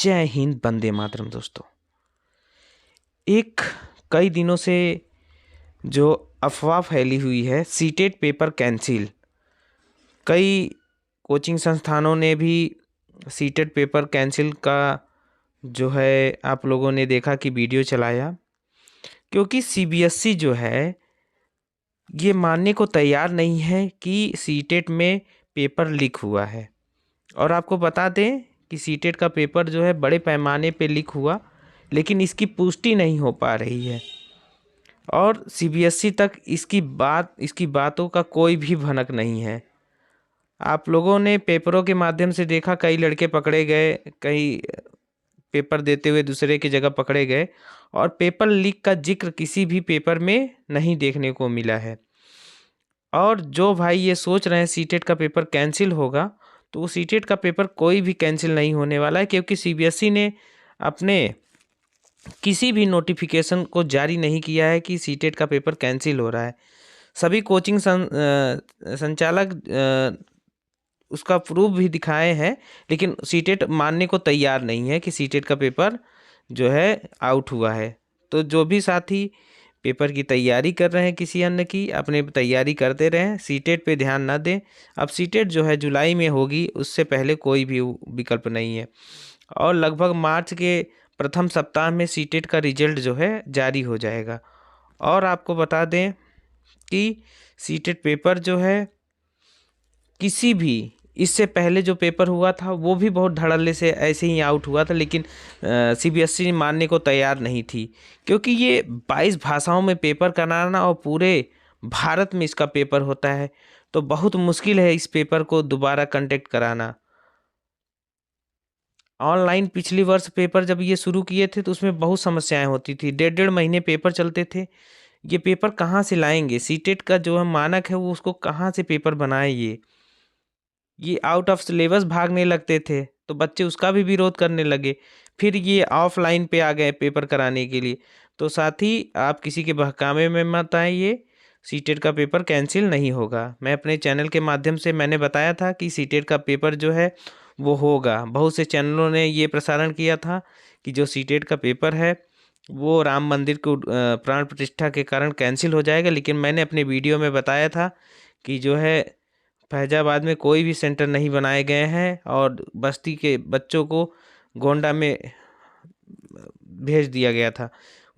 जय हिंद, वंदे मातरम। दोस्तों, एक कई दिनों से जो अफवाह फैली हुई है, सीटेट पेपर कैंसिल। कई कोचिंग संस्थानों ने भी सीटेट पेपर कैंसिल का जो है आप लोगों ने देखा कि वीडियो चलाया, क्योंकि सीबीएसई जो है ये मानने को तैयार नहीं है कि सीटेट में पेपर लीक हुआ है। और आपको बता दें कि सीटेट का पेपर जो है बड़े पैमाने पे लीक हुआ, लेकिन इसकी पुष्टि नहीं हो पा रही है और सीबीएसई तक इसकी बातों का कोई भी भनक नहीं है। आप लोगों ने पेपरों के माध्यम से देखा, कई लड़के पकड़े गए, कई पेपर देते हुए दूसरे की जगह पकड़े गए और पेपर लीक का जिक्र किसी भी पेपर में नहीं देखने को मिला है। और जो भाई ये सोच रहे हैं सीटेट का पेपर कैंसिल होगा, तो वो सीटेट का पेपर कोई भी कैंसिल नहीं होने वाला है, क्योंकि सीबीएसई ने अपने किसी भी नोटिफिकेशन को जारी नहीं किया है कि सीटेट का पेपर कैंसिल हो रहा है। सभी कोचिंग संचालक उसका प्रूफ भी दिखाए हैं, लेकिन सीटेट मानने को तैयार नहीं है कि सीटेट का पेपर जो है आउट हुआ है। तो जो भी साथी पेपर की तैयारी कर रहे हैं किसी अन्य की, अपने तैयारी करते रहें, सीटेट पे ध्यान ना दें। अब सीटेट जो है जुलाई में होगी, उससे पहले कोई भी विकल्प नहीं है और लगभग मार्च के प्रथम सप्ताह में सीटेट का रिजल्ट जो है जारी हो जाएगा। और आपको बता दें कि सीटेट पेपर जो है किसी भी इससे पहले जो पेपर हुआ था वो भी बहुत धड़ल्ले से ऐसे ही आउट हुआ था, लेकिन सीबीएसई मानने को तैयार नहीं थी, क्योंकि ये 22 भाषाओं में पेपर कराना और पूरे भारत में इसका पेपर होता है, तो बहुत मुश्किल है इस पेपर को दोबारा कंडक्ट कराना। ऑनलाइन पिछली वर्ष पेपर जब ये शुरू किए थे तो उसमें बहुत समस्याएं होती थी, 1.5 महीने पेपर चलते थे। ये पेपर कहाँ से लाएंगे? सीटेट का जो है मानक है वो उसको कहाँ से पेपर बनाए? ये आउट ऑफ सिलेबस भागने लगते थे, तो बच्चे उसका भी विरोध करने लगे। फिर ये ऑफलाइन पे आ गए पेपर कराने के लिए। तो साथ ही आप किसी के बहकावे में मत आइए, सीटेट का पेपर कैंसिल नहीं होगा। मैं अपने चैनल के माध्यम से मैंने बताया था कि सीटेट का पेपर जो है वो होगा। बहुत से चैनलों ने ये प्रसारण किया था कि जो सीटेट का पेपर है वो राम मंदिर को प्राण प्रतिष्ठा के कारण कैंसिल हो जाएगा, लेकिन मैंने अपने वीडियो में बताया था कि जो है फैजाबाद में कोई भी सेंटर नहीं बनाए गए हैं और बस्ती के बच्चों को गोंडा में भेज दिया गया था।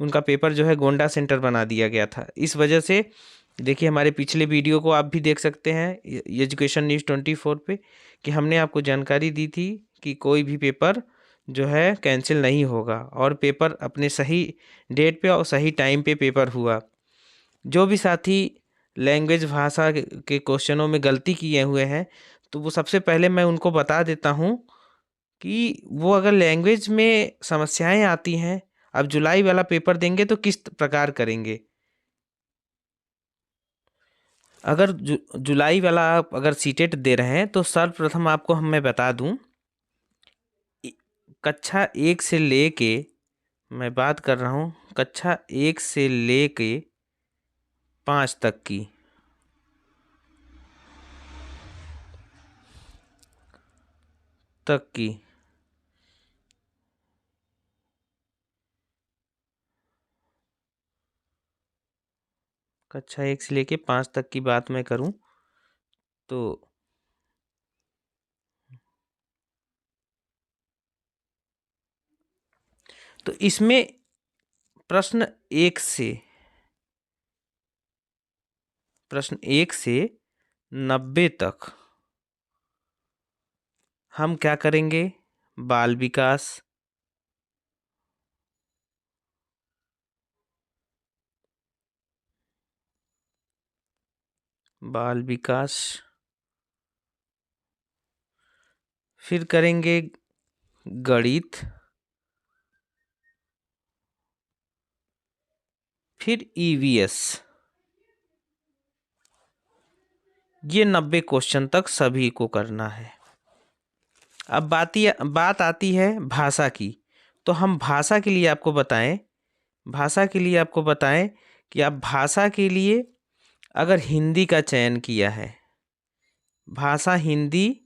उनका पेपर जो है गोंडा सेंटर बना दिया गया था। इस वजह से देखिए, हमारे पिछले वीडियो को आप भी देख सकते हैं एजुकेशन न्यूज़ 24 पे, कि हमने आपको जानकारी दी थी कि कोई भी पेपर जो है कैंसिल नहीं होगा और पेपर अपने सही डेट पे और सही टाइम पे पेपर हुआ। जो भी साथी लैंग्वेज भाषा के क्वेश्चनों में गलती किए हुए हैं, तो वो सबसे पहले मैं उनको बता देता हूँ कि वो अगर लैंग्वेज में समस्याएं आती हैं, अब जुलाई वाला पेपर देंगे तो किस प्रकार करेंगे? अगर जुलाई वाला आप अगर सीटेट दे रहे हैं तो सर्वप्रथम आपको मैं बता दूं, इ- कक्षा 1 से लेके, मैं बात कर रहा हूँ कक्षा 1 से लेके 5 तक की कक्षा 1 से लेके 5 तक की बात मैं करूं तो इसमें प्रश्न 1 से 90 तक हम क्या करेंगे? बाल विकास, बाल विकास, फिर करेंगे गणित, फिर ईवीएस। ये 90 क्वेश्चन तक सभी को करना है। अब बात आती है भाषा की, तो हम भाषा के लिए आपको बताएं, कि आप भाषा के लिए अगर हिंदी का चयन किया है, भाषा हिंदी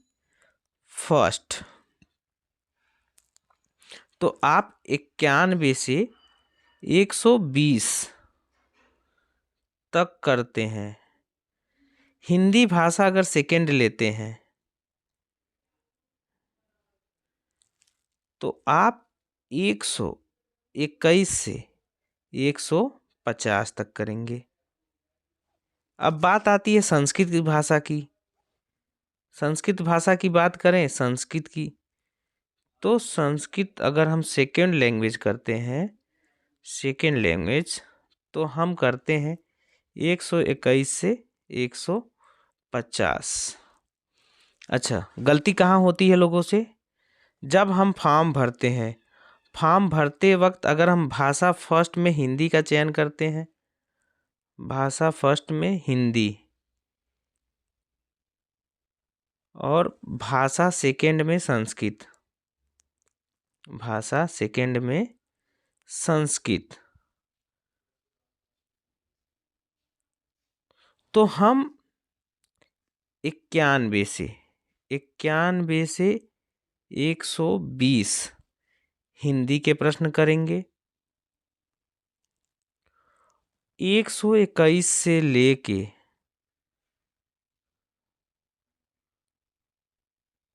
फर्स्ट, तो आप 91 से 120 तक करते हैं। हिंदी भाषा अगर सेकेंड लेते हैं तो आप 121 से 150 तक करेंगे। अब बात आती है संस्कृत की भाषा की। संस्कृत भाषा की बात करें संस्कृत की, तो संस्कृत अगर हम सेकेंड लैंग्वेज करते हैं, सेकेंड लैंग्वेज, तो हम करते हैं 121 से 150। अच्छा, गलती कहाँ होती है लोगों से? जब हम फॉर्म भरते हैं, फॉर्म भरते वक्त अगर हम भाषा फर्स्ट में हिंदी का चयन करते हैं, भाषा फर्स्ट में हिंदी और भाषा सेकेंड में संस्कृत, भाषा सेकेंड में संस्कृत, तो हम 91 से 120 हिंदी के प्रश्न करेंगे। 121 से लेके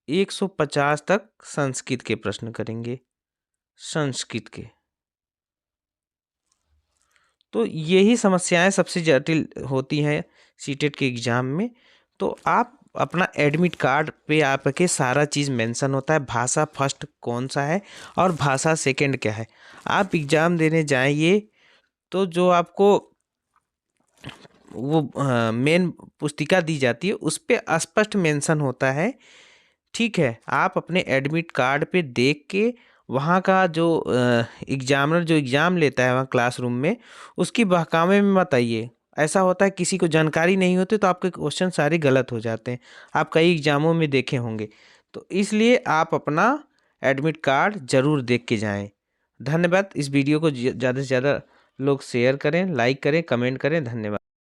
150 तक संस्कृत के प्रश्न करेंगे, संस्कृत के। तो यही समस्याएं सबसे जटिल होती हैं सीटेट के एग्ज़ाम में। तो आप अपना एडमिट कार्ड पे आपके सारा चीज़ मेंशन होता है, भाषा फर्स्ट कौन सा है और भाषा सेकंड क्या है। आप एग्ज़ाम देने जाइए तो जो आपको वो मेन पुस्तिका दी जाती है उस पे स्पष्ट मेंशन होता है, ठीक है। आप अपने एडमिट कार्ड पे देख के वहाँ का जो एग्जामिनर जो एग्ज़ाम लेता है वहाँ क्लासरूम में, उसकी बहकावे में मत आइए। ऐसा होता है किसी को जानकारी नहीं होती तो आपके क्वेश्चन सारे गलत हो जाते हैं, आप कई एग्ज़ामों में देखे होंगे। तो इसलिए आप अपना एडमिट कार्ड ज़रूर देख के जाएं। धन्यवाद। इस वीडियो को ज़्यादा से ज़्यादा लोग शेयर करें, लाइक करें, कमेंट करें। धन्यवाद।